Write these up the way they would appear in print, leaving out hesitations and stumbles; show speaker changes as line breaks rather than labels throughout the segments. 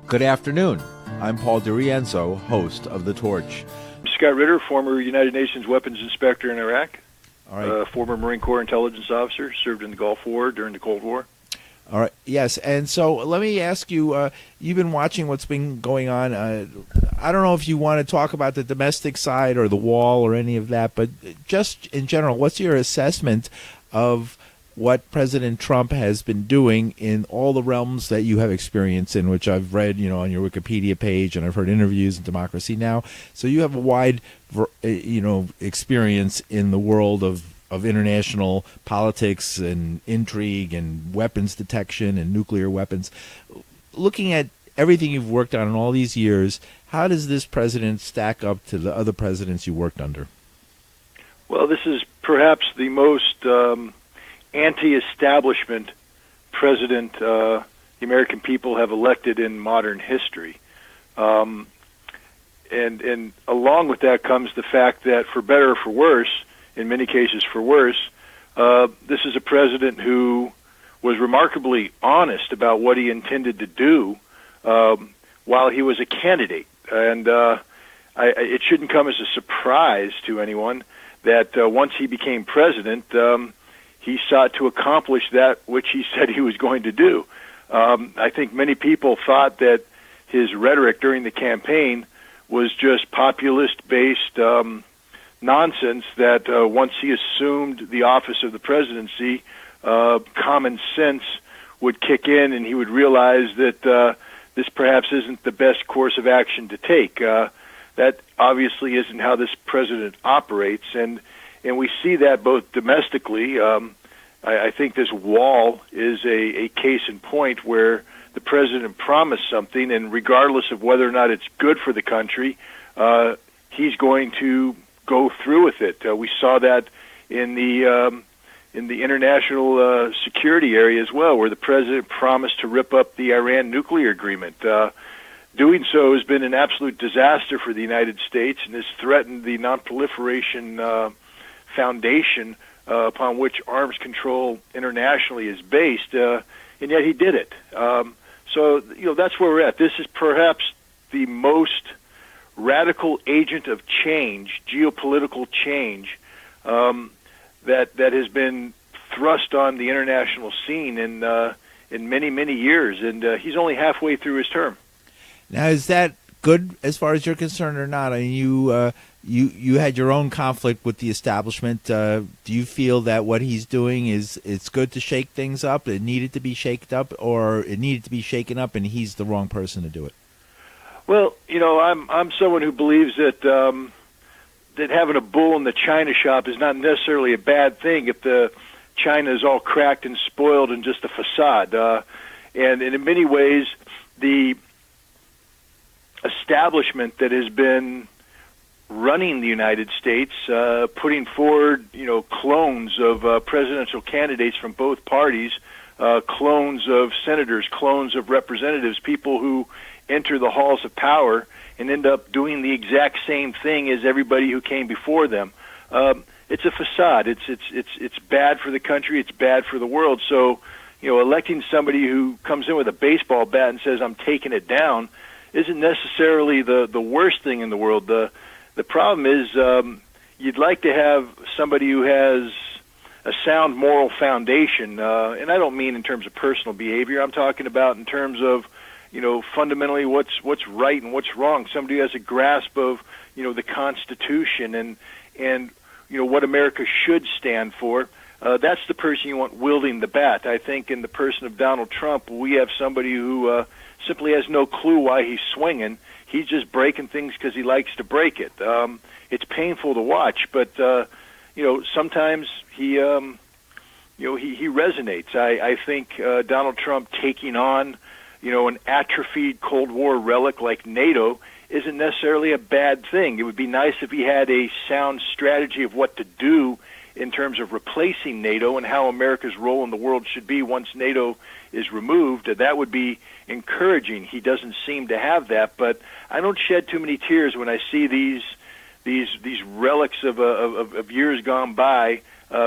Good afternoon. I'm Paul DiRienzo, host of The Torch.
I'm Scott Ritter, former United Nations weapons inspector in Iraq,
All right.
Former Marine Corps intelligence officer, served in the Gulf War during the Cold War.
All right. Yes, and so let me ask you, you've been watching what's been going on. I don't know if you want to talk about the domestic side or the wall or any of that, but just in general, what's your assessment of what President Trump has been doing in all the realms that you have experience in, which I've read, on your Wikipedia page, and I've heard interviews in Democracy Now! So you have a wide, experience in the world of international politics and intrigue and weapons detection and nuclear weapons. Looking at everything you've worked on in all these years, how does this president stack up to the other presidents you worked under?
Well, this is perhaps the most anti-establishment president the American people have elected in modern history. And along with that comes the fact that, for better or for worse, in many cases for worse, this is a president who was remarkably honest about what he intended to do while he was a candidate. And it shouldn't come as a surprise to anyone that once he became president, he sought to accomplish that which he said he was going to do. I think many people thought that his rhetoric during the campaign was just populist-based nonsense, that once he assumed the office of the presidency, common sense would kick in and he would realize that this perhaps isn't the best course of action to take. That obviously isn't how this president operates, and we see that both domestically. I think this wall is a case in point where the president promised something, and regardless of whether or not it's good for the country, he's going to go through with it. We saw that in the international security area as well, where the president promised to rip up the Iran nuclear agreement. Doing so has been an absolute disaster for the United States and has threatened the non-proliferation foundation upon which arms control internationally is based, and yet he did it. So that's where we're at. This is perhaps the most radical agent of change, geopolitical change, that has been thrust on the international scene in many, many years, and he's only halfway through his term.
Now, is that good as far as you're concerned or not? I mean, you had your own conflict with the establishment. Do you feel that what he's doing it's good to shake things up? It needed to be shaken up, or it needed to be shaken up, and he's the wrong person to do it?
Well, I'm someone who believes that that having a bull in the china shop is not necessarily a bad thing if the china is all cracked and spoiled and just a facade. And in many ways, the establishment that has been running the United States, putting forward, clones of presidential candidates from both parties, clones of senators, clones of representatives, people who enter the halls of power and end up doing the exact same thing as everybody who came before them. It's a facade. It's bad for the country. It's bad for the world. So, electing somebody who comes in with a baseball bat and says, "I'm taking it down," isn't necessarily the worst thing in the world. The problem is you'd like to have somebody who has a sound moral foundation, and I don't mean in terms of personal behavior. I'm talking about in terms of fundamentally what's right and what's wrong. Somebody who has a grasp of the Constitution and what America should stand for. That's the person you want wielding the bat. I think in the person of Donald Trump, we have somebody who simply has no clue why he's swinging. He's just breaking things because he likes to break it. It's painful to watch, but sometimes he resonates. I think Donald Trump taking on an atrophied Cold War relic like NATO isn't necessarily a bad thing. It would be nice if he had a sound strategy of what to do in terms of replacing NATO and how America's role in the world should be once NATO is removed. That would be encouraging. He doesn't seem to have that, but I don't shed too many tears when I see these relics of years gone by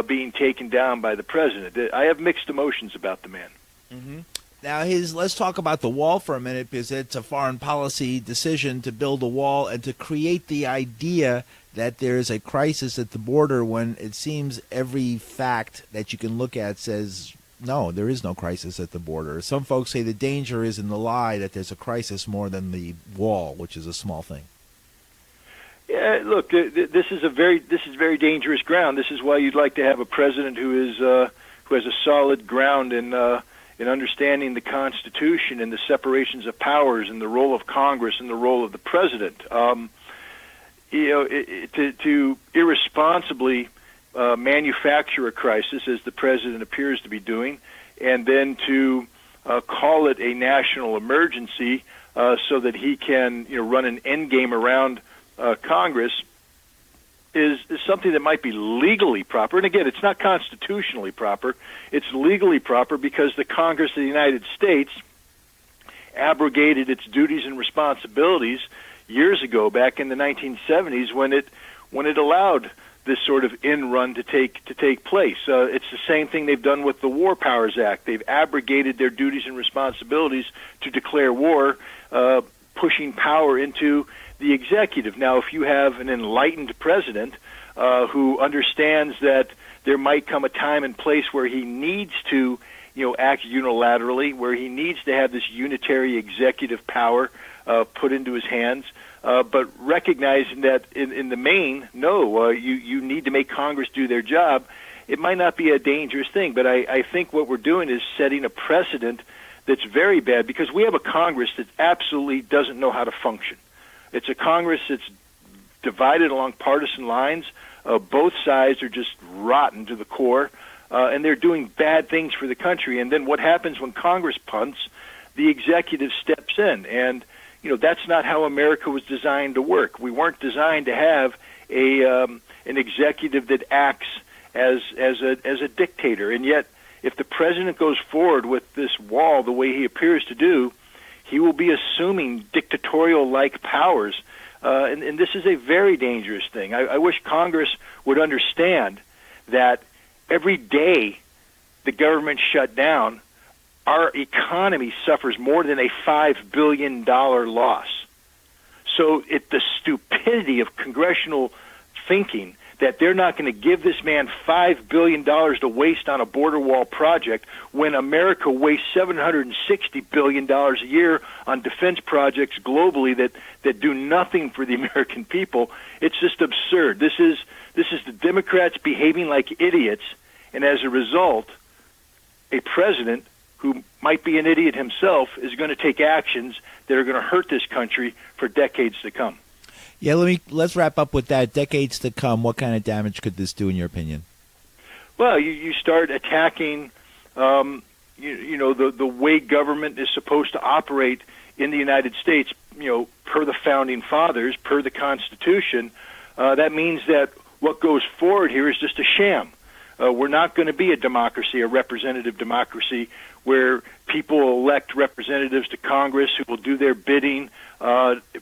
being taken down by the president. I have mixed emotions about the man.
Mm-hmm. Now, let's talk about the wall for a minute, because it's a foreign policy decision to build a wall and to create the idea that there is a crisis at the border, when it seems every fact that you can look at says, no, there is no crisis at the border. Some folks say the danger is in the lie that there's a crisis more than the wall, which is a small thing.
Yeah, look, this is very dangerous ground. This is why you'd like to have a president who has a solid ground in understanding the Constitution and the separations of powers and the role of Congress and the role of the president. To irresponsibly manufacture a crisis, as the president appears to be doing, and then to call it a national emergency so that he can run an endgame around Congress is something that might be legally proper. And again, it's not constitutionally proper. It's legally proper because the Congress of the United States abrogated its duties and responsibilities years ago, back in the 1970s, when it allowed this sort of in-run to take place. It's the same thing they've done with the War Powers Act. They've abrogated their duties and responsibilities to declare war, pushing power into the executive. Now, if you have an enlightened president who understands that there might come a time and place where he needs to, act unilaterally, where he needs to have this unitary executive power put into his hands, but recognizing that in the main, you need to make Congress do their job, it might not be a dangerous thing. But I think what we're doing is setting a precedent that's very bad, because we have a Congress that absolutely doesn't know how to function. It's a Congress that's divided along partisan lines. Both sides are just rotten to the core, and they're doing bad things for the country. And then what happens when Congress punts? The executive steps in, and that's not how America was designed to work. We weren't designed to have an executive that acts as a dictator. And yet, if the president goes forward with this wall the way he appears to do, he will be assuming dictatorial-like powers, and this is a very dangerous thing. I wish Congress would understand that every day the government shut down, our economy suffers more than a $5 billion loss. So the stupidity of congressional thinking that they're not going to give this man $5 billion to waste on a border wall project when America wastes $760 billion a year on defense projects globally that do nothing for the American people. It's just absurd. This is the Democrats behaving like idiots, and as a result, a president who might be an idiot himself is going to take actions that are going to hurt this country for decades to come.
Yeah, let's wrap up with that. Decades to come, what kind of damage could this do, in your opinion?
Well, you start attacking, the way government is supposed to operate in the United States, per the Founding Fathers, per the Constitution. That means that what goes forward here is just a sham. We're not going to be a democracy, a representative democracy, where people elect representatives to Congress who will do their bidding.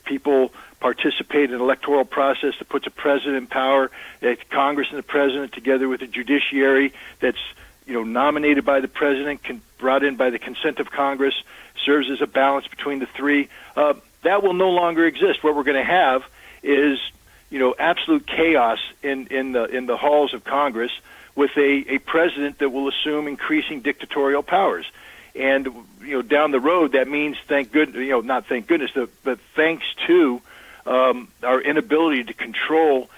People participate in an electoral process that puts a president in power, that Congress and the president, together with the judiciary that's nominated by the president, brought in by the consent of Congress, serves as a balance between the three. That will no longer exist. What we're going to have is absolute chaos in the halls of Congress, with a president that will assume increasing dictatorial powers. And down the road, that means not thank goodness, but thanks to our inability to control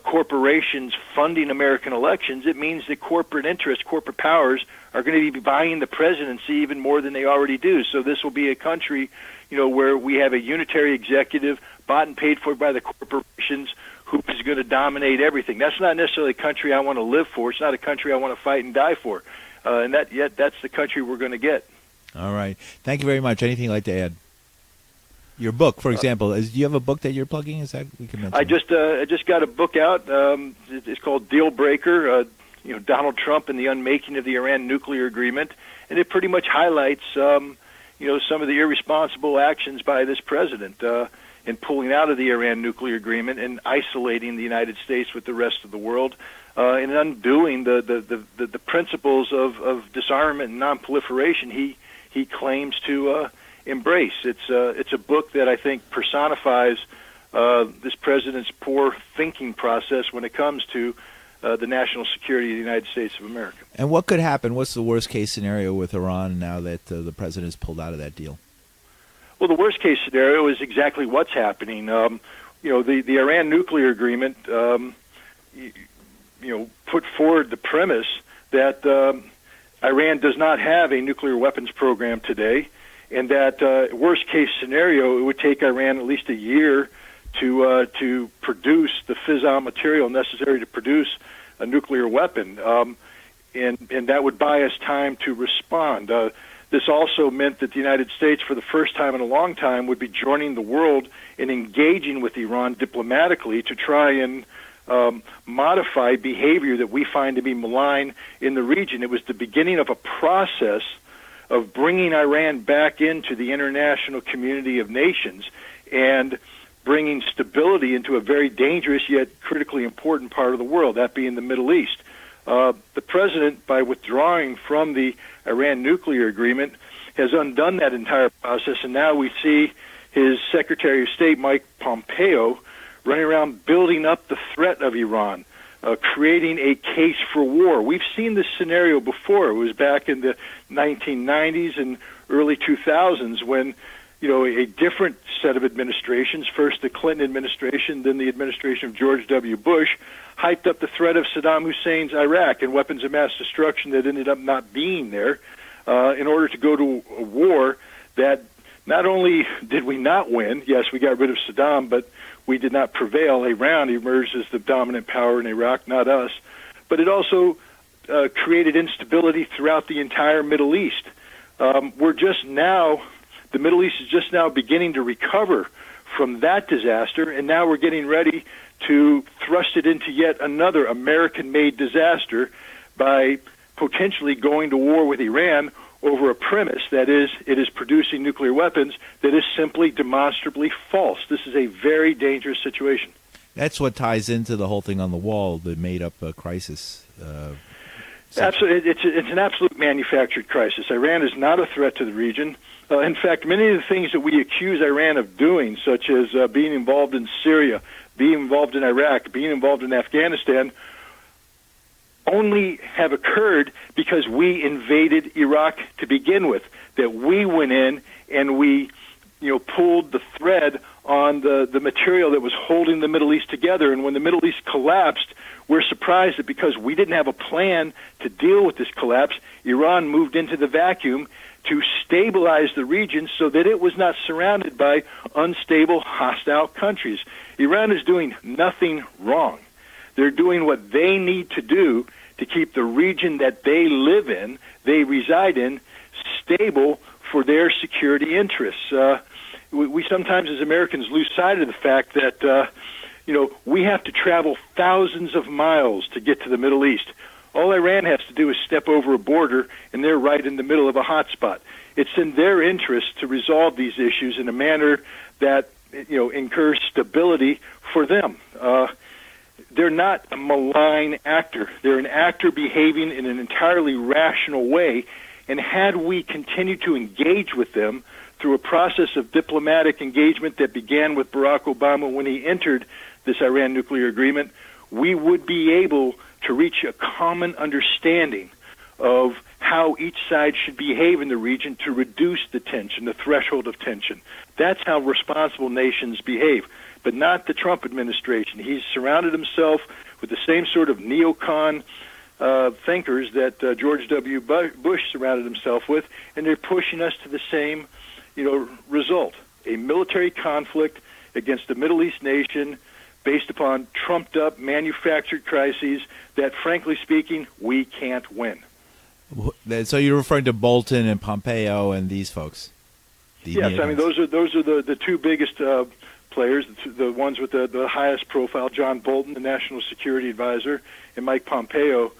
corporations funding American elections, it means that corporate interests, corporate powers, are going to be buying the presidency even more than they already do. So this will be a country, where we have a unitary executive bought and paid for by the corporations, who is going to dominate everything. That's not necessarily a country I want to live for. It's not a country I want to fight and die for. And that's the country we're going to get. All
right. Thank you very much. Anything you'd like to add? Your book, for example, do you have a book that you're plugging? Is that we can mention?
I just got a book out. It's called Deal Breaker. Donald Trump and the Unmaking of the Iran Nuclear Agreement, and it pretty much highlights some of the irresponsible actions by this president in pulling out of the Iran nuclear agreement and isolating the United States with the rest of the world. in undoing the principles of disarmament and nonproliferation he claims to embrace. It's a book that I think personifies this president's poor thinking process when it comes to the national security of the United States of America.
And what could happen? What's the worst case scenario with Iran now that the president has pulled out of that deal?
Well, the worst case scenario is exactly what's happening. The Iran nuclear agreement, put forward the premise that Iran does not have a nuclear weapons program today, and that worst case scenario, it would take Iran at least a year to produce the fissile material necessary to produce a nuclear weapon, and that would buy us time to respond. This also meant that the United States, for the first time in a long time, would be joining the world in engaging with Iran diplomatically to try and modify behavior that we find to be malign in the region. It was the beginning of a process of bringing Iran back into the international community of nations and bringing stability into a very dangerous yet critically important part of the world, that being the Middle East. The president, by withdrawing from the Iran nuclear agreement, has undone that entire process, and now we see his Secretary of State, Mike Pompeo, running around building up the threat of Iran, creating a case for war. We've seen this scenario before. It was back in the 1990s and early 2000s when a different set of administrations, first the Clinton administration, then the administration of George W. Bush, hyped up the threat of Saddam Hussein's Iraq and weapons of mass destruction that ended up not being there in order to go to a war that not only did we not win, yes, we got rid of Saddam, but we did not prevail. Iran emerged as the dominant power in Iraq, not us. But it also created instability throughout the entire Middle East. The Middle East is just now beginning to recover from that disaster, and now we're getting ready to thrust it into yet another American-made disaster by potentially going to war with Iran over a premise that is, it is producing nuclear weapons that is simply demonstrably false. This is a very dangerous situation.
That's what ties into the whole thing on the wall, the made-up crisis.
Absolutely, it's an absolute manufactured crisis. Iran is not a threat to the region. In fact, many of the things that we accuse Iran of doing, such as being involved in Syria, being involved in Iraq, being involved in Afghanistan, only have occurred because we invaded Iraq to begin with, that we went in and we pulled the thread on the material that was holding the Middle East together. And when the Middle East collapsed, we're surprised that because we didn't have a plan to deal with this collapse, Iran moved into the vacuum to stabilize the region so that it was not surrounded by unstable, hostile countries. Iran is doing nothing wrong. They're doing what they need to do to keep the region that they live in, they reside in, stable for their security interests. We sometimes, as Americans, lose sight of the fact that, we have to travel thousands of miles to get to the Middle East. All Iran has to do is step over a border, and they're right in the middle of a hotspot. It's in their interest to resolve these issues in a manner that, incurs stability for them. They're not a malign actor. They're an actor behaving in an entirely rational way, and had we continued to engage with them through a process of diplomatic engagement that began with Barack Obama when he entered this Iran nuclear agreement, we would be able to reach a common understanding of how each side should behave in the region to reduce the tension, the threshold of tension. That's how responsible nations behave, but not the Trump administration. He's surrounded himself with the same sort of neocon thinkers that George W. Bush surrounded himself with, and they're pushing us to the same, result, a military conflict against a Middle East nation based upon trumped-up, manufactured crises that, frankly speaking, we can't win.
So you're referring to Bolton and Pompeo and these folks?
Yes, I mean those are the two biggest players, the ones with the highest profile. John Bolton, the National Security Advisor, and Mike Pompeo,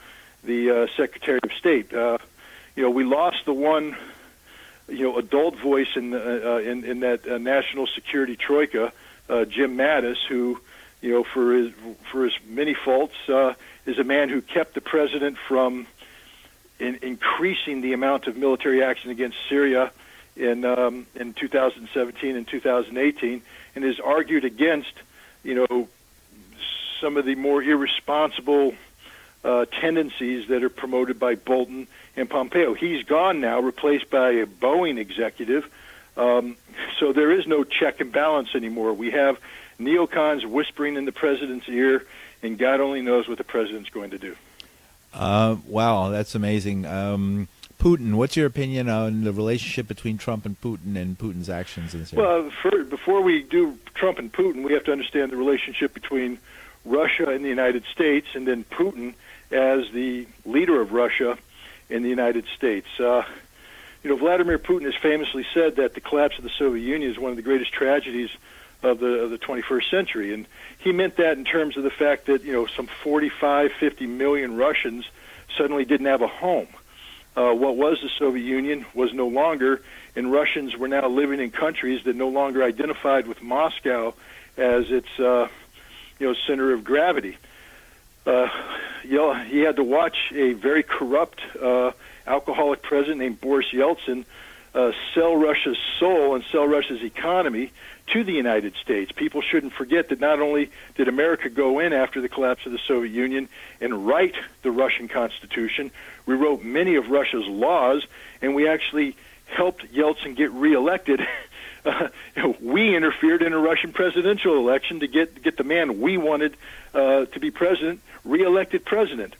the Secretary of State. We lost the one, adult voice in that national security troika, Jim Mattis, who for his many faults, is a man who kept the president from increasing the amount of military action against Syria in 2017 and 2018, and has argued against, some of the more irresponsible tendencies that are promoted by Bolton and Pompeo. He's gone now, replaced by a Boeing executive. So there is no check and balance anymore. We have neocons whispering in the president's ear, and God only knows what the president's going to do.
Wow, that's amazing. Putin, what's your opinion on the relationship between Trump and Putin's actions in Syria?
Well, before we do Trump and Putin, we have to understand the relationship between Russia and the United States, and then Putin as the leader of Russia in the United States. Vladimir Putin has famously said that the collapse of the Soviet Union is one of the greatest tragedies of the 21st century, and he meant that in terms of the fact that some 50 million Russians suddenly didn't have a home. What was the Soviet Union was no longer, and Russians were now living in countries that no longer identified with Moscow as its center of gravity. He had to watch a very corrupt, alcoholic president named Boris Yeltsin sell Russia's soul and sell Russia's economy to the United States. People shouldn't forget that not only did America go in after the collapse of the Soviet Union and write the Russian Constitution, we wrote many of Russia's laws, and we actually helped Yeltsin get reelected. We interfered in a Russian presidential election to get the man we wanted to be president, reelected president.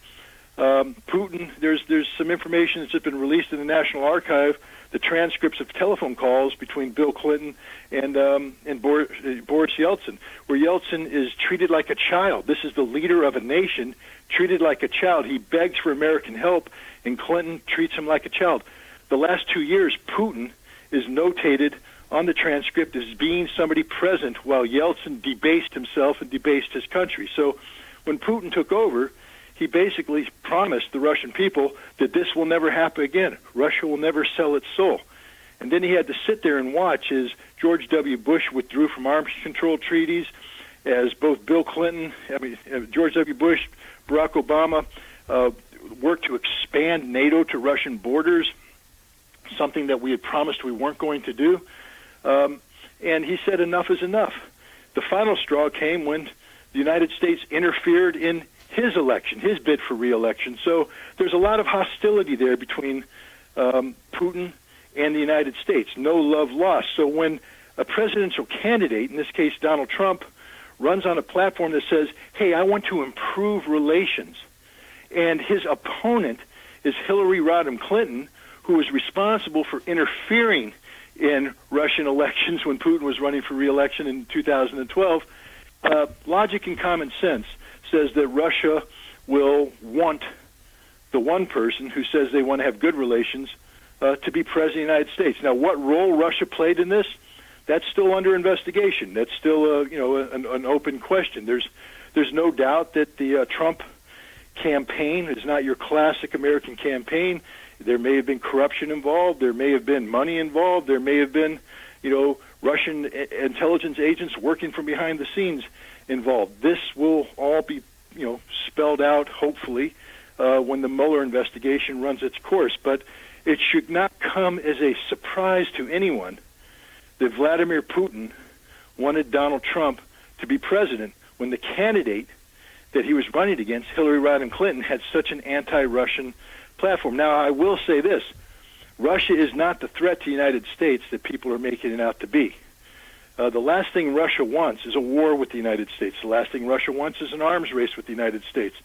Putin, there's some information that's just been released in the National Archive, the transcripts of telephone calls between Bill Clinton and Boris Yeltsin, where Yeltsin is treated like a child. This is the leader of a nation, treated like a child. He begs for American help, and Clinton treats him like a child. The last 2 years, Putin is notated on the transcript as being somebody present while Yeltsin debased himself and debased his country. So when Putin took over, he basically promised the Russian people that this will never happen again. Russia will never sell its soul. And then he had to sit there and watch as George W. Bush withdrew from arms control treaties, as both George W. Bush, Barack Obama worked to expand NATO to Russian borders, something that we had promised we weren't going to do. And he said enough is enough. The final straw came when the United States interfered in his election, his bid for re-election. So there's a lot of hostility there between Putin and the United States. No love lost. So when a presidential candidate, in this case Donald Trump, runs on a platform that says, hey, I want to improve relations, and his opponent is Hillary Rodham Clinton, who was responsible for interfering in Russian elections when Putin was running for re-election in 2012, logic and common sense says that Russia will want the one person who says they want to have good relations to be president of the United States. Now, what role Russia played in this, that's still under investigation. That's still an open question. There's no doubt that the Trump campaign is not your classic American campaign. There may have been corruption involved. There may have been money involved. There may have been, Russian intelligence agents working from behind the scenes involved. This will all be, spelled out, hopefully, when the Mueller investigation runs its course. But it should not come as a surprise to anyone that Vladimir Putin wanted Donald Trump to be president when the candidate that he was running against, Hillary Rodham Clinton, had such an anti-Russian platform. Now, I will say this. Russia is not the threat to the United States that people are making it out to be. The last thing Russia wants is a war with the United States. The last thing Russia wants is an arms race with the United States.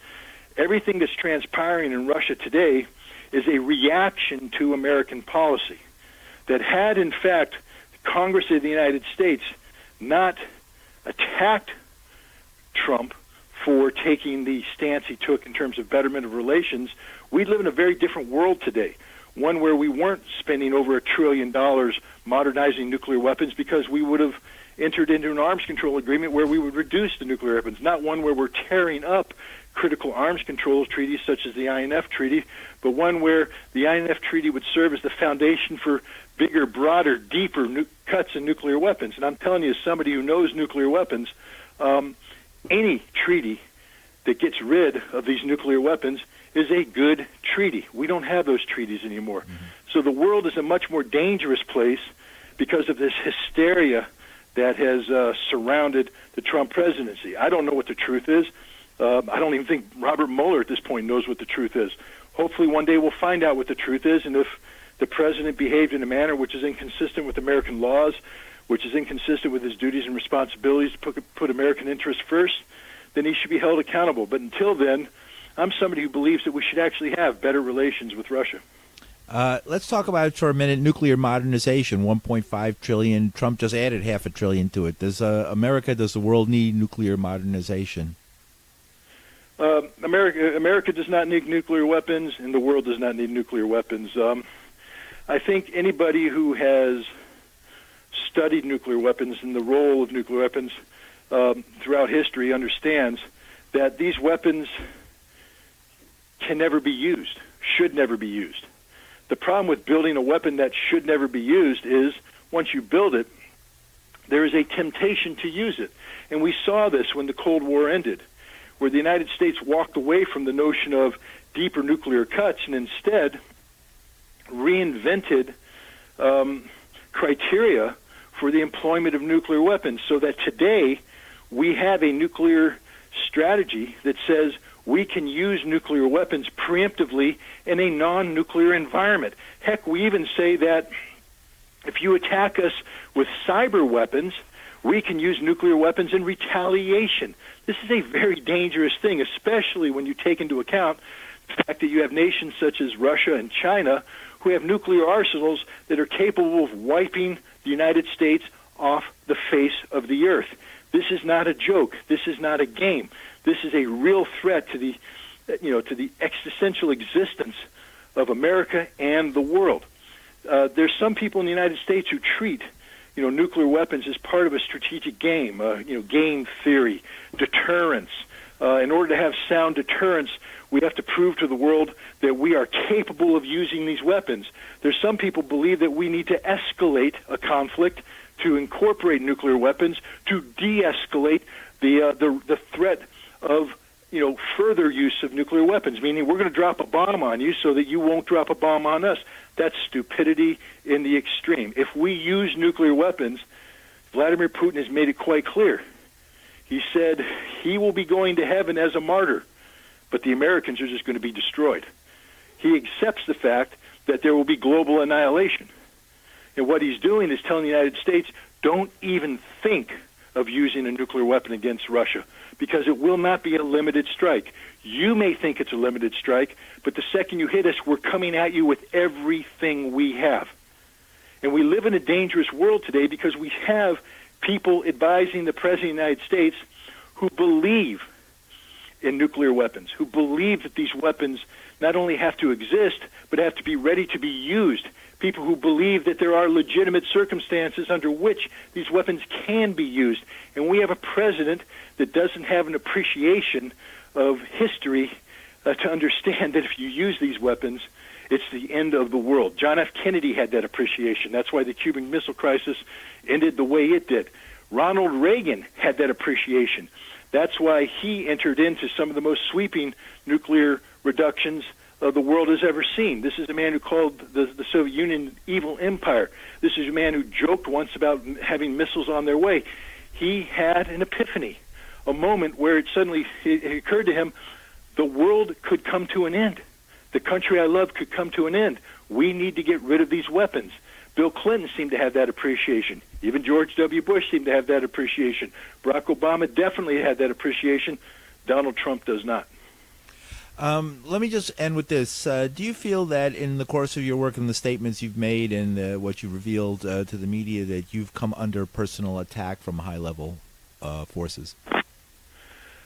Everything that's transpiring in Russia today is a reaction to American policy. That had, in fact, Congress of the United States not attacked Trump for taking the stance he took in terms of betterment of relations, we'd live in a very different world today. One where we weren't spending over $1 trillion modernizing nuclear weapons because we would have entered into an arms control agreement where we would reduce the nuclear weapons, not one where we're tearing up critical arms control treaties such as the INF Treaty, but one where the INF Treaty would serve as the foundation for bigger, broader, deeper cuts in nuclear weapons. And I'm telling you, as somebody who knows nuclear weapons, any treaty that gets rid of these nuclear weapons is a good treaty. We don't have those treaties anymore. Mm-hmm. So the world is a much more dangerous place because of this hysteria that has surrounded the Trump presidency. I don't know what the truth is. I don't even think Robert Mueller at this point knows what the truth is. Hopefully one day we'll find out what the truth is, and if the president behaved in a manner which is inconsistent with American laws, which is inconsistent with his duties and responsibilities to put American interests first, then he should be held accountable. But until then, I'm somebody who believes that we should actually have better relations with Russia.
Let's talk about for a minute nuclear modernization. $1.5 trillion. Trump just added $500 billion to it. Does the world need nuclear modernization?
America does not need nuclear weapons, and the world does not need nuclear weapons. I think anybody who has studied nuclear weapons and the role of nuclear weapons throughout history understands that these weapons can never be used, should never be used. The problem with building a weapon that should never be used is once you build it, there is a temptation to use it. And we saw this when the Cold War ended, where the United States walked away from the notion of deeper nuclear cuts and instead reinvented criteria for the employment of nuclear weapons, so that today we have a nuclear strategy that says we can use nuclear weapons preemptively in a non-nuclear environment. Heck, we even say that if you attack us with cyber weapons, we can use nuclear weapons in retaliation. This is a very dangerous thing, especially when you take into account the fact that you have nations such as Russia and China who have nuclear arsenals that are capable of wiping the United States off the face of the earth. This is not a joke. This is not a game. This is a real threat to the, to the existential existence of America and the world. There's some people in the United States who treat, nuclear weapons as part of a strategic game, game theory, deterrence. In order to have sound deterrence, we have to prove to the world that we are capable of using these weapons. There's some people believe that we need to escalate a conflict to incorporate nuclear weapons to de-escalate the threat of further use of nuclear weapons, meaning we're going to drop a bomb on you so that you won't drop a bomb on us. That's stupidity in the extreme. If we use nuclear weapons, Vladimir Putin has made it quite clear. He said he will be going to heaven as a martyr, but the Americans are just going to be destroyed. He accepts the fact that there will be global annihilation. And what he's doing is telling the United States, don't even think of using a nuclear weapon against Russia, because it will not be a limited strike. You may think it's a limited strike, but the second you hit us, we're coming at you with everything we have. And we live in a dangerous world today because we have people advising the President of the United States who believe in nuclear weapons, who believe that these weapons not only have to exist, but have to be ready to be used. People who believe that there are legitimate circumstances under which these weapons can be used. And we have a president that doesn't have an appreciation of history to understand that if you use these weapons, it's the end of the world. John F. Kennedy had that appreciation. That's why the Cuban Missile Crisis ended the way it did. Ronald Reagan had that appreciation. That's why he entered into some of the most sweeping nuclear reductions the world has ever seen. This is a man who called the Soviet Union an evil empire. This is a man who joked once about having missiles on their way. He had an epiphany, a moment where it occurred to him, the world could come to an end. The country I love could come to an end. We need to get rid of these weapons. Bill Clinton seemed to have that appreciation. Even George W. Bush seemed to have that appreciation. Barack Obama definitely had that appreciation. Donald Trump does not.
Let me just end with this. Do you feel that in the course of your work and the statements you've made and what you revealed to the media that you've come under personal attack from high-level forces?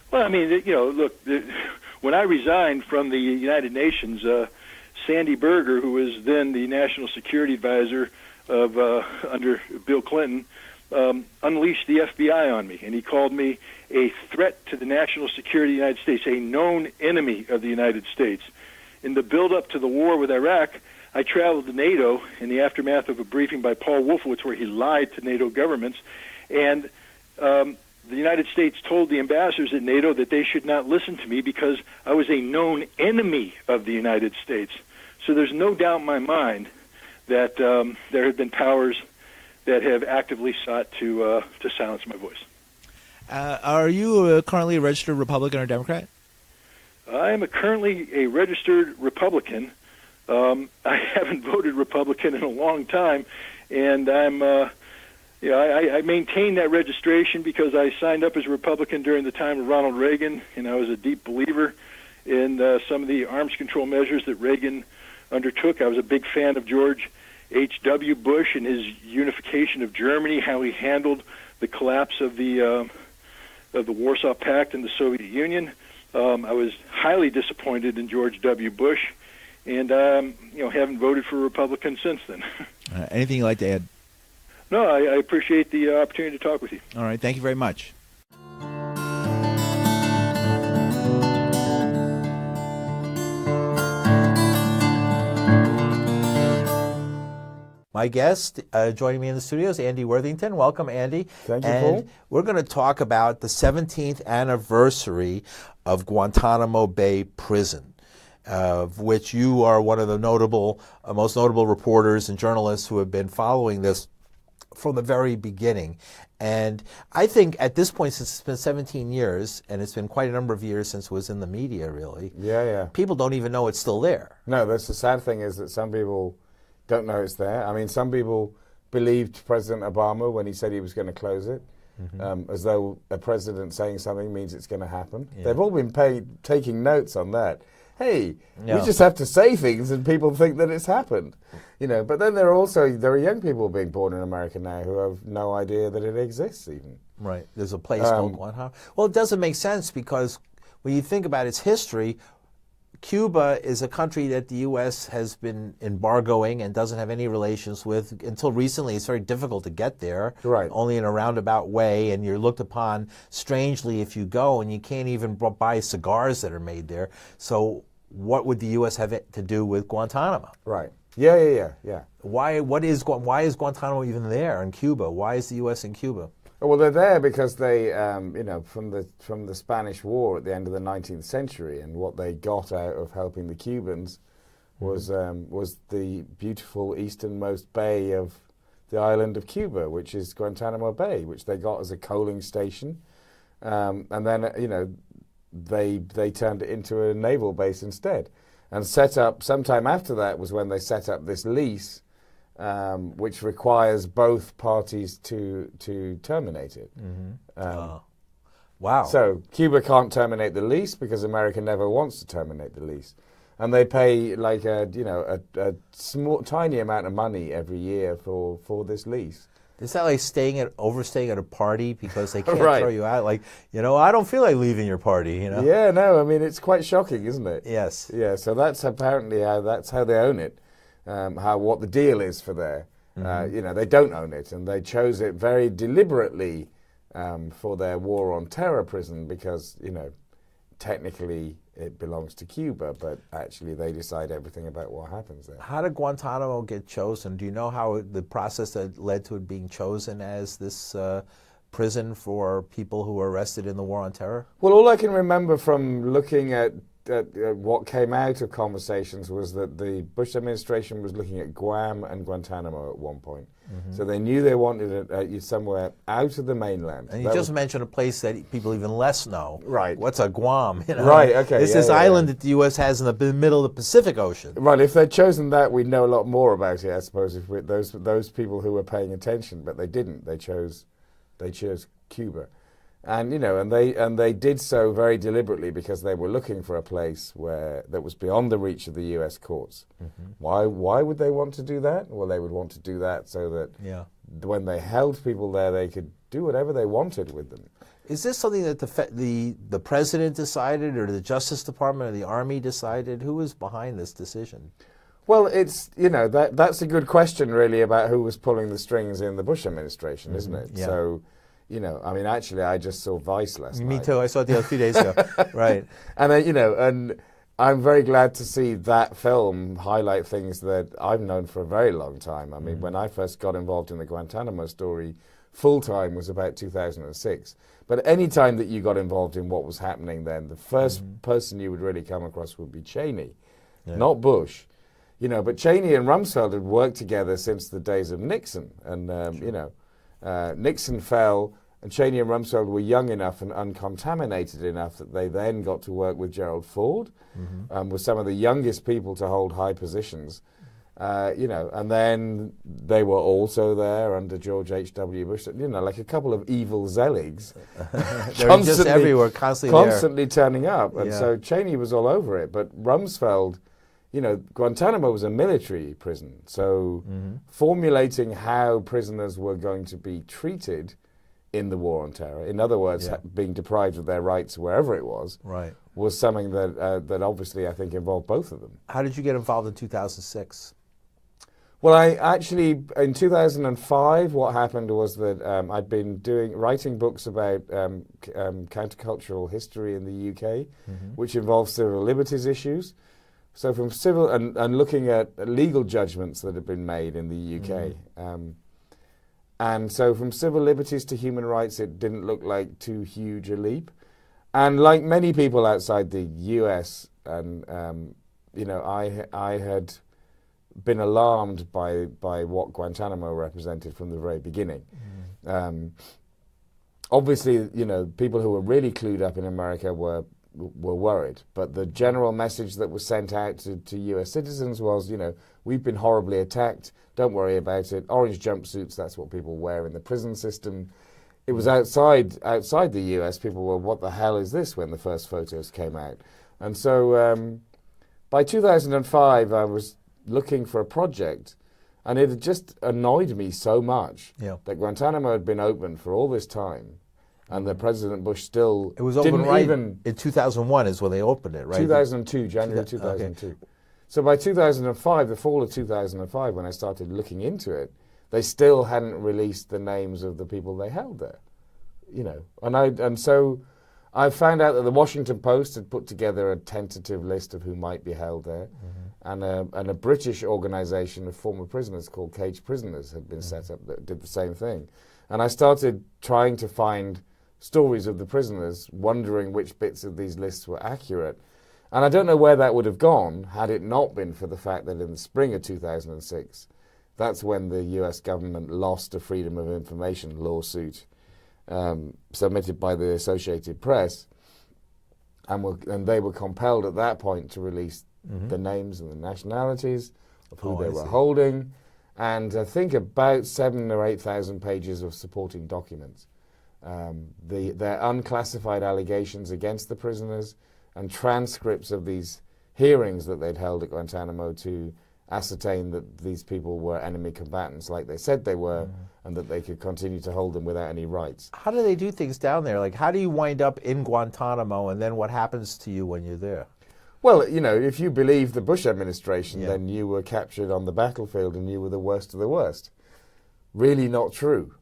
Well, I mean, look, when I resigned from the United Nations, Sandy Berger, who was then the National Security Advisor of under Bill Clinton, unleashed the FBI on me, and he called me a threat to the national security of the United States, a known enemy of the United States. In the build-up to the war with Iraq, I traveled to NATO in the aftermath of a briefing by Paul Wolfowitz where he lied to NATO governments, and the United States told the ambassadors at NATO that they should not listen to me because I was a known enemy of the United States. So there's no doubt in my mind that there have been powers that have actively sought to silence my voice.
Are you currently a registered Republican or Democrat?
I am currently a registered Republican. I haven't voted Republican in a long time, and I maintain that registration because I signed up as a Republican during the time of Ronald Reagan, and I was a deep believer in some of the arms control measures that Reagan undertook. I was a big fan of George H.W. Bush and his unification of Germany, how he handled the collapse of the Warsaw Pact and the Soviet Union. I was highly disappointed in George W. Bush, and haven't voted for a Republican since then.
Anything you'd like to add?
No, I appreciate the opportunity to talk with you.
All right, thank you very much. My guest joining me in the studio is Andy Worthington. Welcome, Andy.
Thank you, Paul.
We're going to talk about the 17th anniversary of Guantanamo Bay Prison, of which you are one of the most notable reporters and journalists who have been following this from the very beginning. And I think at this point, since it's been 17 years, and it's been quite a number of years since it was in the media, really, people don't even know it's still there.
No, that's the sad thing, is that some people don't know it's there. I mean, some people believed President Obama when he said he was going to close it, as though a president saying something means it's going to happen. Yeah. They've all been taking notes on that. Hey, we just have to say things and people think that it's happened. But then there are young people being born in America now who have no idea that it exists even. Right.
There's a place called Guantanamo. Well, it doesn't make sense because when you think about its history, Cuba is a country that the U.S. has been embargoing and doesn't have any relations with. Until recently, it's very difficult to get there, only in a roundabout way, and you're looked upon strangely if you go, and you can't even buy cigars that are made there. So what would the U.S. have to do with Guantanamo?
Right. Yeah.
Why is Guantanamo even there in Cuba? Why is the U.S. in Cuba?
Well, they're there because they, from the Spanish War at the end of the 19th century, and what they got out of helping the Cubans was the beautiful easternmost bay of the island of Cuba, which is Guantanamo Bay, which they got as a coaling station, and then they turned it into a naval base instead, and set up. Sometime after that was when they set up this lease. Which requires both parties to terminate it.
Wow.
So Cuba can't terminate the lease because America never wants to terminate the lease. And they pay like a small, tiny amount of money every year for this lease.
Is that like overstaying at a party because they can't throw you out? Like, I don't feel like leaving your party,
Yeah, no, I mean, it's quite shocking, isn't it?
Yes.
Yeah, so that's apparently how they own it. What the deal is for there. They don't own it, and they chose it very deliberately for their war on terror prison because, technically it belongs to Cuba, but actually they decide everything about what happens there.
How did Guantanamo get chosen? Do you know how the process that led to it being chosen as this prison for people who were arrested in the war on terror?
Well, all I can remember from looking at what came out of conversations was that the Bush administration was looking at Guam and Guantanamo at one point. So they knew they wanted it somewhere out of the mainland.
And you just mentioned a place that people even less know.
Right.
What's a Guam?
Right, okay.
It's this island that the U.S. has in the middle of the Pacific Ocean.
Right, if they'd chosen that, we'd know a lot more about it, I suppose, if those people who were paying attention, but they didn't. They chose Cuba. And they did so very deliberately because they were looking for a place that was beyond the reach of the U.S. courts. Why would they want to do that? Well, they would want to do that so that when they held people there, they could do whatever they wanted with them.
Is this something that the president decided, or the Justice Department, or the Army decided? Who was behind this decision?
Well, it's that's a good question, really, about who was pulling the strings in the Bush administration, isn't it?
Yeah.
So. Actually, I just saw Vice last night.
Me too. I saw it a few days ago. Right.
And and I'm very glad to see that film highlight things that I've known for a very long time. I mean, when I first got involved in the Guantanamo story full-time was about 2006. But any time that you got involved in what was happening then, the first person you would really come across would be Cheney, not Bush. You know, but Cheney and Rumsfeld had worked together since the days of Nixon. And, you know, Nixon fell, and Cheney and Rumsfeld were young enough and uncontaminated enough that they then got to work with Gerald Ford, with some of the youngest people to hold high positions. You know, and then they were also there under George H.W. Bush, you know, like a couple of evil zealots.
They're just everywhere,
constantly turning up. And so Cheney was all over it. But Rumsfeld, you know, Guantanamo was a military prison. So formulating how prisoners were going to be treated in the war on terror, in other words, being deprived of their rights wherever it was something that, that obviously I think involved both of them.
How did you get involved in 2006?
Well, I actually, in 2005, what happened was that I'd been writing books about countercultural history in the UK, which involved civil liberties issues. So from civil, and looking at legal judgments that have been made in the UK. And so from civil liberties to human rights, it didn't look like too huge a leap. And like many people outside the US, and you know, I had been alarmed by what Guantanamo represented from the very beginning. Obviously, you know, people who were really clued up in America were worried, but the general message that was sent out to US citizens was, you know, we've been horribly attacked, don't worry about it. Orange jumpsuits, that's what people wear in the prison system. It was outside the US, people were, what the hell is this, when the first photos came out. And so by 2005, I was looking for a project, and it had just annoyed me so much that Guantanamo had been open for all this time, and that President Bush still
it was open in 2001 is when they opened it, right?
2002, January 2002. Okay. So by 2005, the fall of 2005, when I started looking into it, they still hadn't released the names of the people they held there, you know. And so I found out that the Washington Post had put together a tentative list of who might be held there, and a British organisation of former prisoners called Cage Prisoners had been set up that did the same thing. And I started trying to find stories of the prisoners, wondering which bits of these lists were accurate. And I don't know where that would have gone had it not been for the fact that in the spring of 2006, that's when the US government lost a Freedom of Information lawsuit submitted by the Associated Press, and they were compelled at that point to release the names and the nationalities of who they were holding, and I think about 7,000 or 8,000 pages of supporting documents. Their unclassified allegations against the prisoners and transcripts of these hearings that they'd held at Guantanamo to ascertain that these people were enemy combatants like they said they were, and that they could continue to hold them without any rights.
How do they do things down there? Like, how do you wind up in Guantanamo, and then what happens to you when you're there?
Well, you know, if you believe the Bush administration, then you were captured on the battlefield and you were the worst of the worst. Really not true.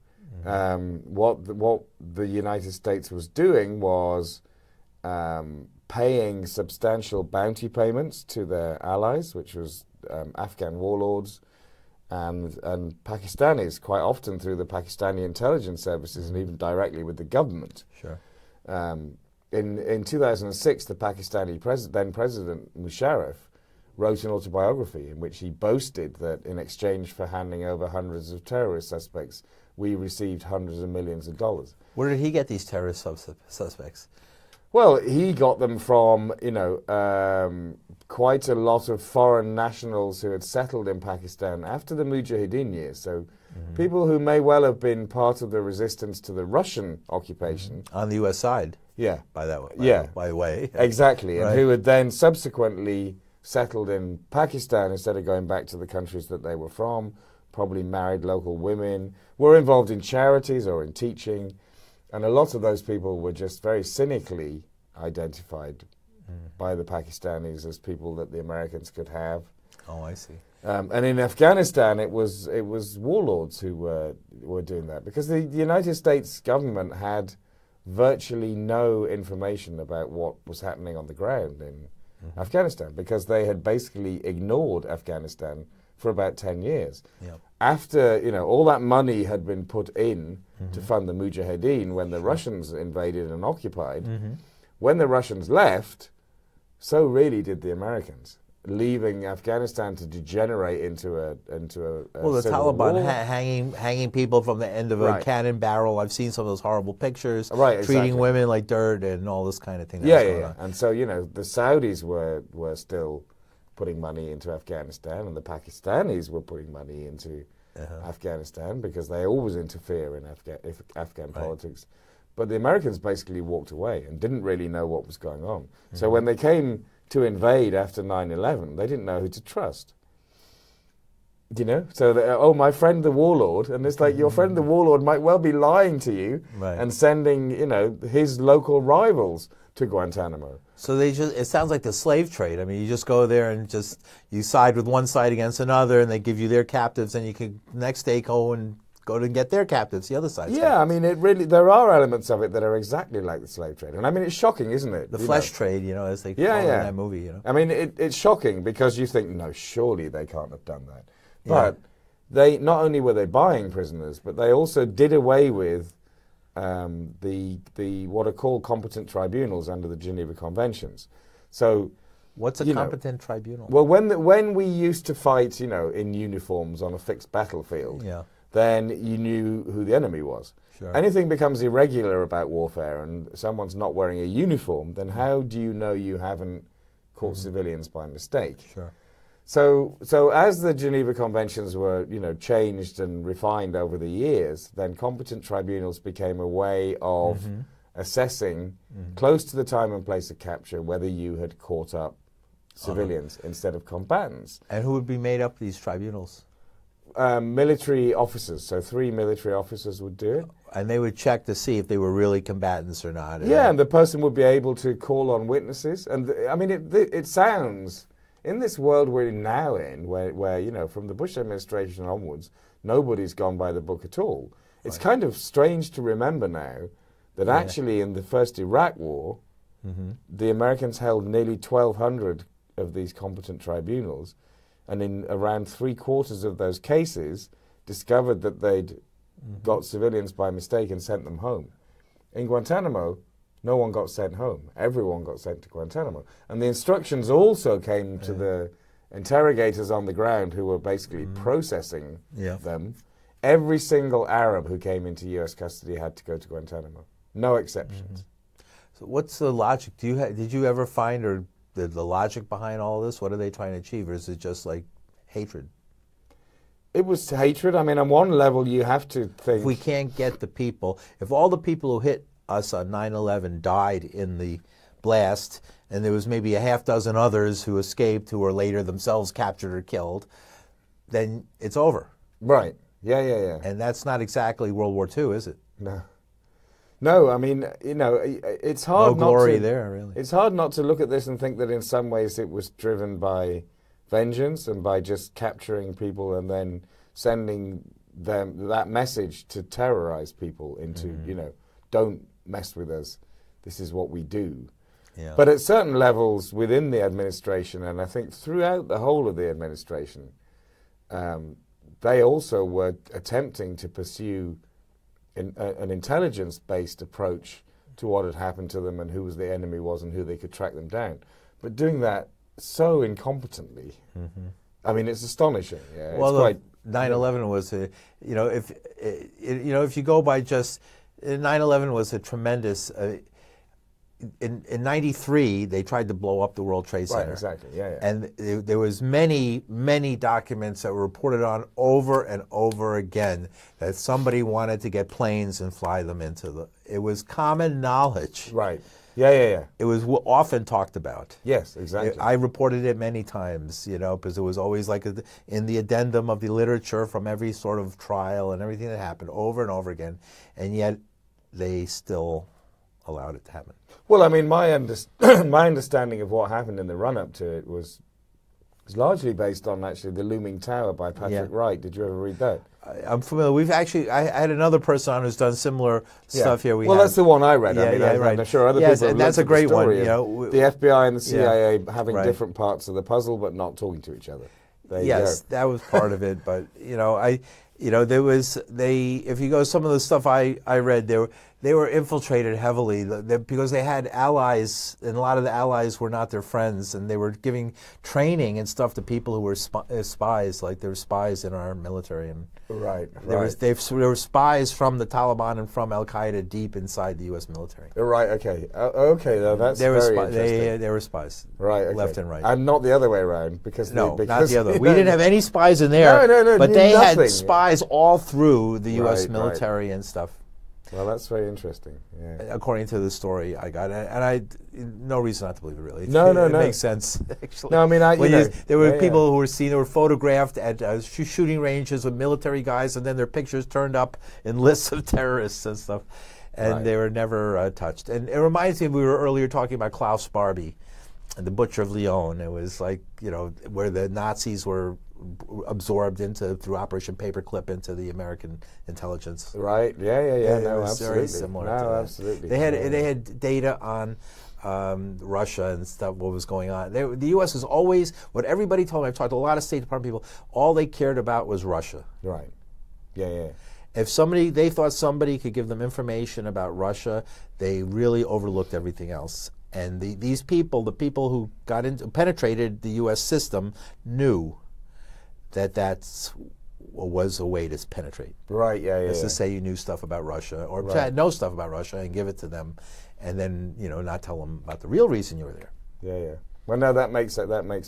What the United States was doing was paying substantial bounty payments to their allies, which was Afghan warlords and Pakistanis, quite often through the Pakistani intelligence services and even directly with the government.
Sure.
In 2006, the Pakistani then President Musharraf wrote an autobiography in which he boasted that in exchange for handing over hundreds of terrorist suspects, we received hundreds of millions of dollars.
Where did he get these terrorist suspects?
Well, he got them from, you know, quite a lot of foreign nationals who had settled in Pakistan after the Mujahideen years. So people who may well have been part of the resistance to the Russian occupation.
On the U.S. side.
Yeah.
By the way.
Exactly.
Right.
And who had then subsequently settled in Pakistan instead of going back to the countries that they were from, probably married local women, were involved in charities or in teaching. And a lot of those people were just very cynically identified by the Pakistanis as people that the Americans could have.
Oh, I see.
And in Afghanistan, it was warlords who were doing that, because the United States government had virtually no information about what was happening on the ground in Afghanistan, because they had basically ignored Afghanistan for about 10 years.
Yeah.
After, all that money had been put in to fund the Mujahideen when the Russians invaded and occupied, when the Russians left, so really did the Americans, leaving Afghanistan to degenerate into a
well, the
civil
Taliban
war.
hanging people from the end of a cannon barrel. I've seen some of those horrible pictures.
Right, exactly.
Treating women like dirt and all this kind of thing.
Yeah. And so, the Saudis were still putting money into Afghanistan, and the Pakistanis were putting money into Afghanistan because they always interfere in Afghan politics. But the Americans basically walked away and didn't really know what was going on. So when they came to invade after 9/11, they didn't know who to trust. So my friend the warlord, and it's like your friend the warlord might well be lying to you and sending, his local rivals to Guantanamo.
So it sounds like the slave trade. I mean, you just go there and you side with one side against another, and they give you their captives, and you can next day go to get their captives, the other side.
Yeah, I mean, there are elements of it that are exactly like the slave trade. And I mean, it's shocking, isn't it?
The flesh trade, as they call it in that movie,
I mean, it's shocking because you think, no, surely they can't have done that. But they not only were they buying prisoners, but they also did away with the what are called competent tribunals under the Geneva Conventions. So,
what's a competent tribunal?
Well, when we used to fight, in uniforms on a fixed battlefield, then you knew who the enemy was.
Sure.
Anything becomes irregular about warfare, and someone's not wearing a uniform, then how do you know you haven't caught civilians by mistake?
Sure.
So as the Geneva Conventions were, changed and refined over the years, then competent tribunals became a way of assessing, close to the time and place of capture, whether you had caught up civilians instead of combatants.
And who would be made up these tribunals?
Military officers. So 3 military officers would do it.
And they would check to see if they were really combatants or not.
Yeah, and the person would be able to call on witnesses. And it sounds... In this world we're now in, where from the Bush administration onwards, nobody's gone by the book at all. It's kind of strange to remember now that actually in the first Iraq War, the Americans held nearly 1,200 of these competent tribunals, and in around 3/4 of those cases, discovered that they'd got civilians by mistake and sent them home. In Guantanamo, no one got sent home. Everyone got sent to Guantanamo. And the instructions also came to the interrogators on the ground who were basically processing them. Every single Arab who came into U.S. custody had to go to Guantanamo. No exceptions.
So what's the logic? Did you ever find the logic behind all this? What are they trying to achieve? Or is it just like hatred?
It was hatred. I mean, on one level, you have to think...
If we can't get the people, if all the people who hit us on 9/11 died in the blast, and there was maybe a half dozen others who escaped who were later themselves captured or killed, then it's over.
Right. Yeah.
And that's not exactly World War II, is it?
No, I mean, it's hard
no glory there, really.
It's hard not to look at this and think that in some ways it was driven by vengeance and by just capturing people and then sending them that message to terrorize people into, don't mess with us, this is what we do.
Yeah.
But at certain levels within the administration, and I think throughout the whole of the administration, they also were attempting to pursue an intelligence-based approach to what had happened to them and who the enemy was and who they could track them down. But doing that so incompetently, I mean, it's astonishing. Yeah,
well,
it's quite
9/11 was, if you go by just 9/11 was a tremendous. In '93, they tried to blow up the World Trade Center.
Right, exactly. Yeah.
And there was many documents that were reported on over and over again that somebody wanted to get planes and fly them into the. It was common knowledge.
Right. Yeah.
It was often talked about.
Yes, exactly.
I reported it many times, because it was always like in the addendum of the literature from every sort of trial and everything that happened over and over again, and yet they still allowed it to happen.
Well, I mean, my understanding of what happened in the run-up to it was largely based on actually The Looming Tower by Patrick Wright. Did you ever read that?
I'm familiar. I had another person on who's done similar stuff here.
That's the one I read.
Right.
I'm sure other people have
that's a great one.
The FBI and the CIA having different parts of the puzzle but not talking to each other. There you
yes,
go.
that was part of it. But there was if you go some of the stuff I read, they were infiltrated heavily because they had allies, and a lot of the allies were not their friends, and they were giving training and stuff to people who were spies, like there were spies in our military, and
Right.
there were spies from the Taliban and from Al Qaeda deep inside the U.S. military.
Right. Okay. Okay. Though that's very interesting.
They were spies.
Right. Okay.
Left and right.
And not the other way around, because
No,
because
not the other way. We didn't have any spies in there.
No,
but they
nothing.
had spies all through the U.S.
Right,
military and stuff.
Well, that's very interesting. Yeah.
According to the story I got, and no reason not to believe it. Really,
No.
It makes sense. Actually,
No, I mean,
there were people who were seen. They were photographed at shooting ranges with military guys, and then their pictures turned up in lists of terrorists and stuff, and they were never touched. And it reminds me, we were earlier talking about Klaus Barbie, and the Butcher of Lyon. It was like where the Nazis were absorbed through Operation Paperclip into the American intelligence.
Right. Yeah. No, absolutely.
Very similar.
No,
to that.
absolutely.
They had data on Russia and stuff. What was going on? The U.S. was always what everybody told me. I've talked to a lot of State Department people. All they cared about was Russia.
Right. Yeah.
If they thought somebody could give them information about Russia, they really overlooked everything else. And these people, the people who penetrated the U.S. system, knew that was a way to penetrate.
Right. Yeah.
That's to say you knew stuff about Russia, or know stuff about Russia, and give it to them, and then not tell them about the real reason you were there.
Yeah. Well, no, that makes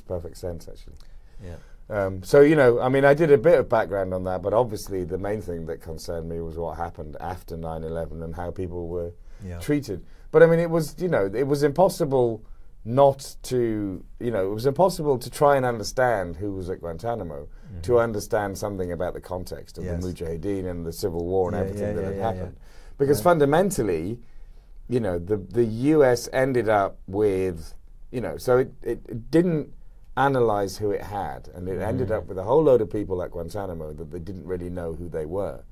perfect sense, actually.
Yeah.
So I mean, I did a bit of background on that, but obviously the main thing that concerned me was what happened after 9/11 and how people were treated. But I mean, it was it was impossible not to it was impossible to try and understand who was at Guantanamo, to understand something about the context of the Mujahideen and the Civil War and everything that had happened, because fundamentally, the U.S. ended up with so it didn't analyze who it had, and it ended up with a whole load of people at Guantanamo that they didn't really know who they were,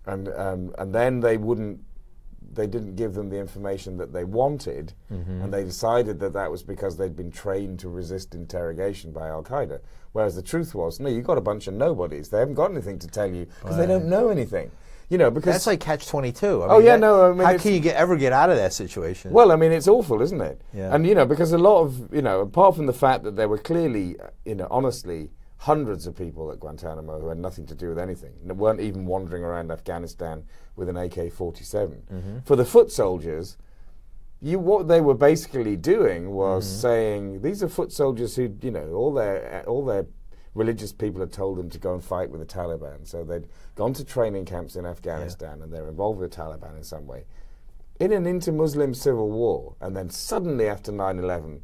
and then they didn't give them the information that they wanted, and they decided that was because they'd been trained to resist interrogation by Al Qaeda. Whereas the truth was, no, you've got a bunch of nobodies. They haven't got anything to tell you because they don't know anything. Because
that's like catch-22.
I mean,
how can you ever get out of that situation?
Well, I mean, it's awful, isn't it?
Yeah.
And because a lot of apart from the fact that there were clearly, honestly, hundreds of people at Guantanamo who had nothing to do with anything, and weren't even wandering around Afghanistan with an AK-47. For the foot soldiers, what they were basically doing was saying, these are foot soldiers who, all their religious people had told them to go and fight with the Taliban. So they'd gone to training camps in Afghanistan, and they're involved with the Taliban in some way, in an inter-Muslim civil war. And then suddenly after 9/11,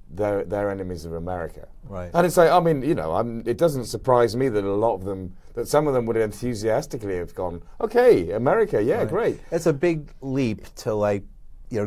they're enemies of America.
Right.
And it's like, I mean, it doesn't surprise me that some of them would enthusiastically have gone, okay, America, great.
It's a big leap to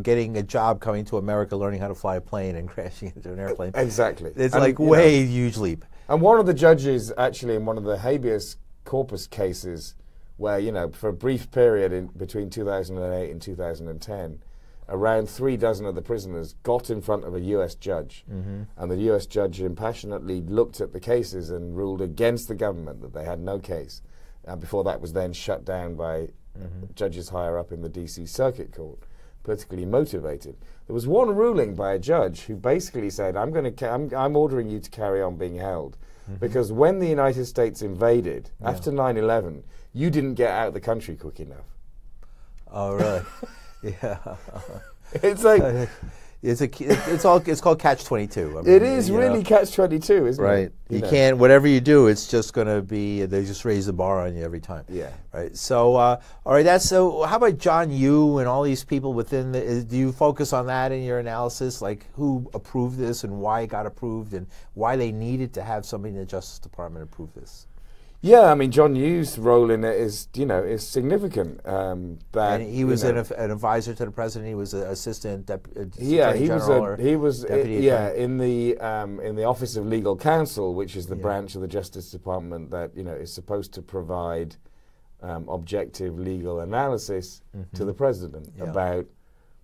getting a job, coming to America, learning how to fly a plane and crashing into an airplane.
Exactly.
It's huge leap.
And one of the judges, actually, in one of the habeas corpus cases, where, for a brief period between 2008 and 2010, around 36 of the prisoners got in front of a U.S. judge, and the U.S. judge impassionately looked at the cases and ruled against the government that they had no case. And before that was then shut down by judges higher up in the D.C. Circuit Court, politically motivated. There was one ruling by a judge who basically said, I'm ordering you to carry on being held, because when the United States invaded after 9/11, you didn't get out of the country quick enough.
Oh, really? Yeah.
It's like
it's called catch-22.
It is really catch-22, isn't it?
Right. You can't, whatever you do, it's just going to be, they just raise the bar on you every time.
Yeah.
Right. So, all right, so how about John Yoo and all these people within do you focus on that in your analysis? Like who approved this and why it got approved and why they needed to have somebody in the Justice Department approve this?
Yeah, I mean, John Yoo's role in it is significant.
And he was an advisor to the president. He was an assistant
he was in the Office of Legal Counsel, which is the branch of the Justice Department that is supposed to provide objective legal analysis to the president about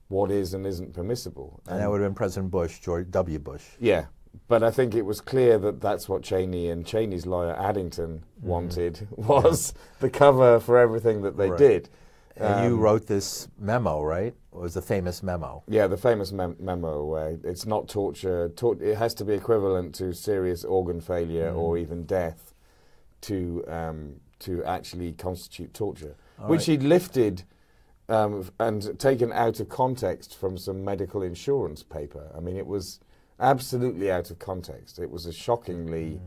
what is and isn't permissible.
And that would have been President Bush, George W. Bush.
Yeah. But I think it was clear that that's what Cheney and Cheney's lawyer Addington wanted, was the cover for everything that they did.
And you wrote this memo, right? It was the famous memo.
Yeah, the famous memo where it's not torture. It has to be equivalent to serious organ failure or even death to actually constitute torture, which he'd lifted and taken out of context from some medical insurance paper. I mean, it was absolutely out of context. It was a shockingly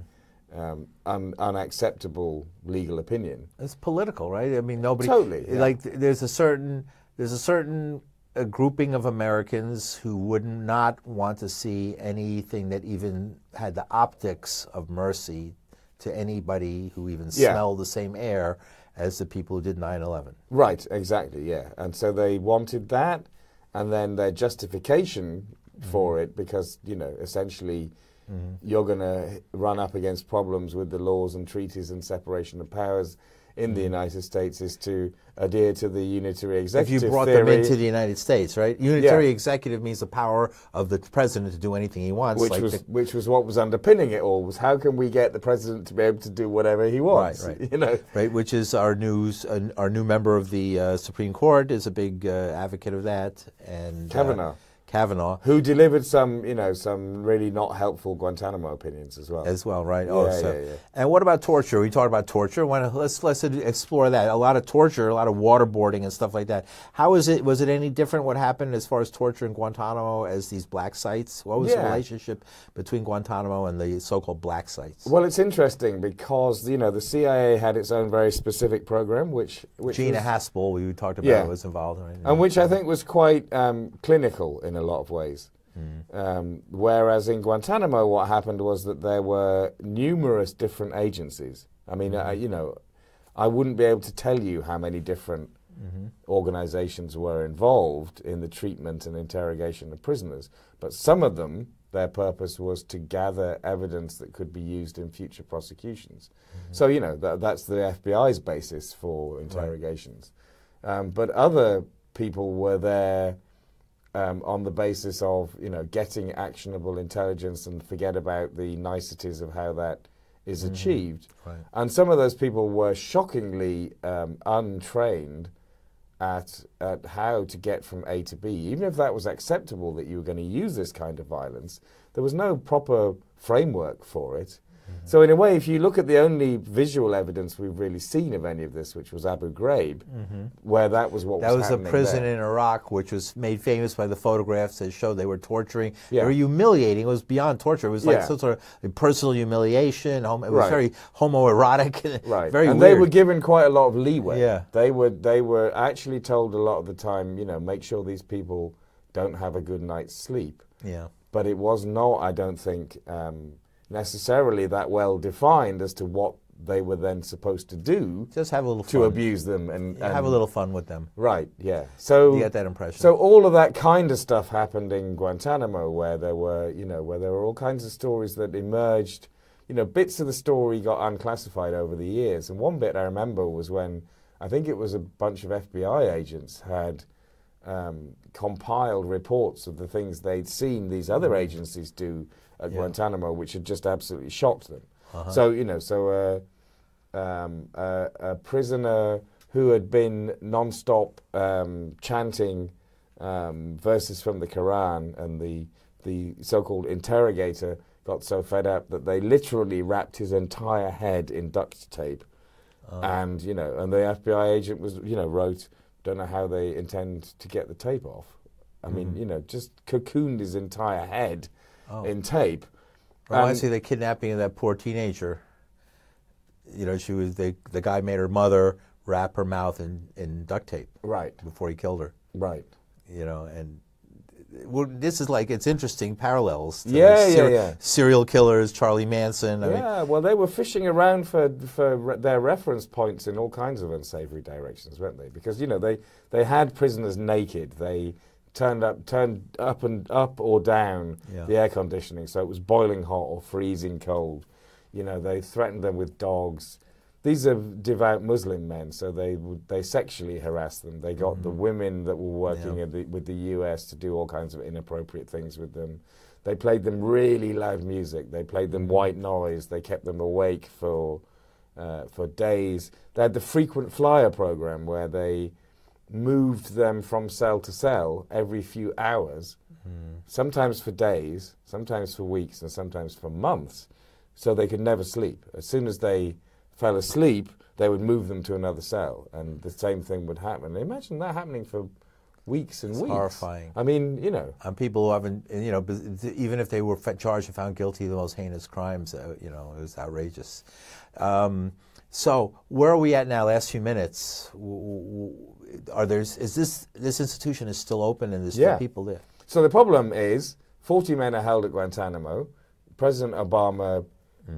unacceptable legal opinion.
It's political, right? I mean, nobody
totally
like there's a certain grouping of Americans who would not want to see anything that even had the optics of mercy to anybody who even smelled the same air as the people who did 9/11.
Right, exactly, yeah. And so they wanted that, and then their justification for it, because, essentially you're going to run up against problems with the laws and treaties and separation of powers in the United States, is to adhere to the unitary executive
If you brought
theory,
them into the United States, right? Unitary executive means the power of the president to do anything he wants.
Which was what was underpinning it all, was how can we get the president to be able to do whatever he wants?
Right. Right, which is our new member of the Supreme Court is a big advocate of that, and Kavanaugh,
who delivered some really not helpful Guantanamo opinions as well.
Right? And what about torture? We talked about torture. Let's explore that. A lot of torture, a lot of waterboarding and stuff like that. How is it? Was it any different? What happened as far as torture in Guantanamo as these black sites? What was the relationship between Guantanamo and the so-called black sites?
Well, it's interesting because the CIA had its own very specific program, which
Gina Haspel, we talked about, was involved in,
and which I think was quite clinical in a lot of ways. Whereas in Guantanamo, what happened was that there were numerous different agencies. I mean, I wouldn't be able to tell you how many different organizations were involved in the treatment and interrogation of prisoners, but some of them, their purpose was to gather evidence that could be used in future prosecutions. So, that's the FBI's basis for interrogations. But other people were there on the basis of, getting actionable intelligence and forget about the niceties of how that is achieved.
Right.
And some of those people were shockingly untrained at how to get from A to B. Even if that was acceptable that you were going to use this kind of violence, there was no proper framework for it. So in a way, if you look at the only visual evidence we've really seen of any of this, which was Abu Ghraib, where that was what was happening.
That was a prison in Iraq, which was made famous by the photographs that showed they were torturing. They were humiliating. It was beyond torture. It was like some sort of personal humiliation. It was very homoerotic.
Right.
Very
and
weird.
They were given quite a lot of leeway.
Yeah.
They were actually told a lot of the time, make sure these people don't have a good night's sleep.
Yeah.
But it was not, I don't think, necessarily that well defined as to what they were then supposed to do.
Just have a little fun.
To abuse them and
have a little fun with them.
Right, yeah. So
you get that impression.
So all of that kind of stuff happened in Guantanamo, where there were, where there were all kinds of stories that emerged. Bits of the story got unclassified over the years. And one bit I remember was when I think it was a bunch of FBI agents had compiled reports of the things they'd seen these other agencies do at Guantanamo, which had just absolutely shocked them. So, a prisoner who had been non-stop chanting verses from the Quran, and the so-called interrogator got so fed up that they literally wrapped his entire head in duct tape. And, and the FBI agent was, wrote, don't know how they intend to get the tape off. I mean, just cocooned his entire head in tape.
Reminds me of the kidnapping of that poor teenager. She was the guy made her mother wrap her mouth in duct tape.
Right.
Before he killed her.
Right.
And this is like, it's interesting parallels
to
serial killers, Charlie Manson.
Well, they were fishing around for their reference points in all kinds of unsavory directions, weren't they? Because, they had prisoners naked. They turned up or down the air conditioning, so it was boiling hot or freezing cold. They threatened them with dogs. These are devout Muslim men, so they sexually harassed them. They got the women that were working with the U.S. to do all kinds of inappropriate things with them. They played them really loud music. They played them white noise. They kept them awake for days. They had the frequent flyer program where they moved them from cell to cell every few hours, sometimes for days, sometimes for weeks, and sometimes for months, so they could never sleep. As soon as they fell asleep, they would move them to another cell, and the same thing would happen. Imagine that happening for weeks and weeks.
Horrifying.
I mean, you know.
And people who haven't, you know, even if they were charged and found guilty of the most heinous crimes, you know, it was outrageous. So where are we at now? Last few minutes. Is this institution is still open and there's still people there?
So the problem is 40 men are held at Guantanamo. President Obama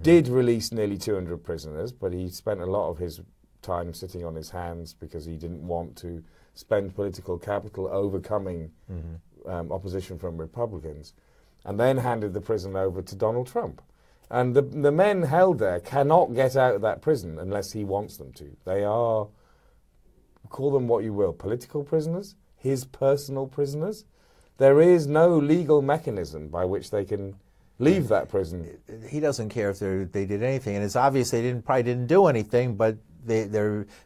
did release nearly 200 prisoners, but he spent a lot of his time sitting on his hands because he didn't want to spend political capital overcoming opposition from Republicans, and then handed the prison over to Donald Trump. And the men held there cannot get out of that prison unless he wants them to. They are, call them what you will, political prisoners, his personal prisoners. There is no legal mechanism by which they can leave that prison.
He doesn't care if they did anything, and it's obvious they probably didn't do anything, but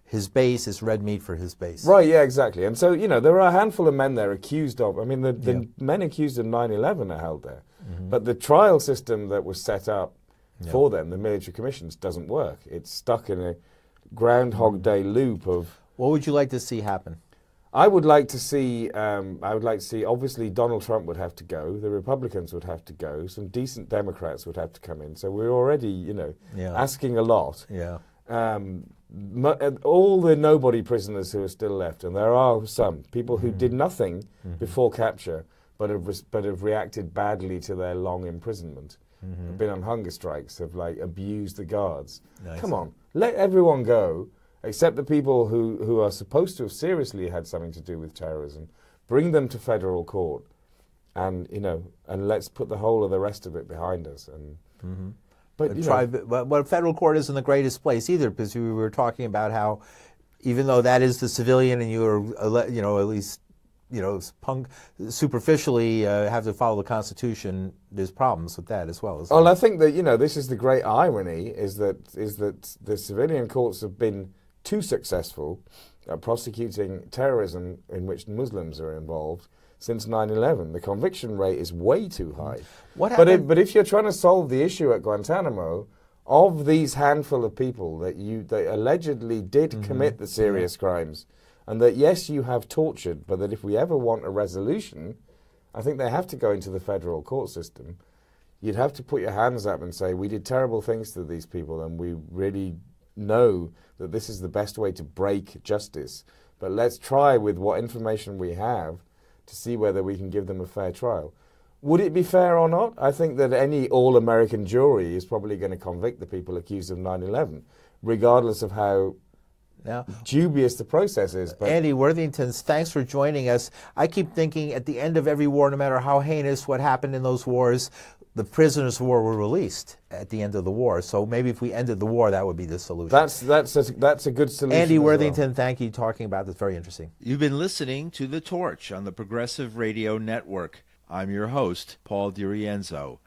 his base is red meat for his base.
Right, yeah, exactly. And so, you know, there are a handful of men there accused of, I mean, the men accused of 9/11 are held there. But the trial system that was set up for them, the military commissions, doesn't work. It's stuck in a Groundhog Day loop of...
What would you like to see happen?
I would like to see, obviously Donald Trump would have to go, the Republicans would have to go, some decent Democrats would have to come in. So we're already, you know, asking a lot.
Yeah.
All the nobody prisoners who are still left, and there are some people who did nothing before capture, but have reacted badly to their long imprisonment, have been on hunger strikes, have like abused the guards. Nice. Come on, let everyone go, except the people who are supposed to have seriously had something to do with terrorism. Bring them to federal court, and you know, and let's put the whole of the rest of it behind us. And
but federal court isn't the greatest place either, because we were talking about how, even though that is the civilian, and you are, you know, at least, you know, superficially have to follow the Constitution, there's problems with that as well.
Well, I think that, you know, this is the great irony, is that the civilian courts have been too successful at prosecuting terrorism in which Muslims are involved since 9/11. The conviction rate is way too high.
What happened?
But if you're trying to solve the issue at Guantanamo, of these handful of people that allegedly did commit the serious crimes, and that, yes, you have tortured, but that if we ever want a resolution, I think they have to go into the federal court system. You'd have to put your hands up and say, we did terrible things to these people, and we really know that this is the best way to break justice. But let's try with what information we have to see whether we can give them a fair trial. Would it be fair or not? I think that any all-American jury is probably going to convict the people accused of 9/11, regardless of how dubious the process is.
But Andy Worthington, thanks for joining us. I keep thinking at the end of every war, no matter how heinous what happened in those wars, the prisoners of war were released at the end of the war. So maybe if we ended the war, that would be the solution.
That's a good solution.
Andy Worthington, thank you for talking about this. Very interesting.
You've been listening to The Torch on the Progressive Radio Network. I'm your host, Paul DiRienzo.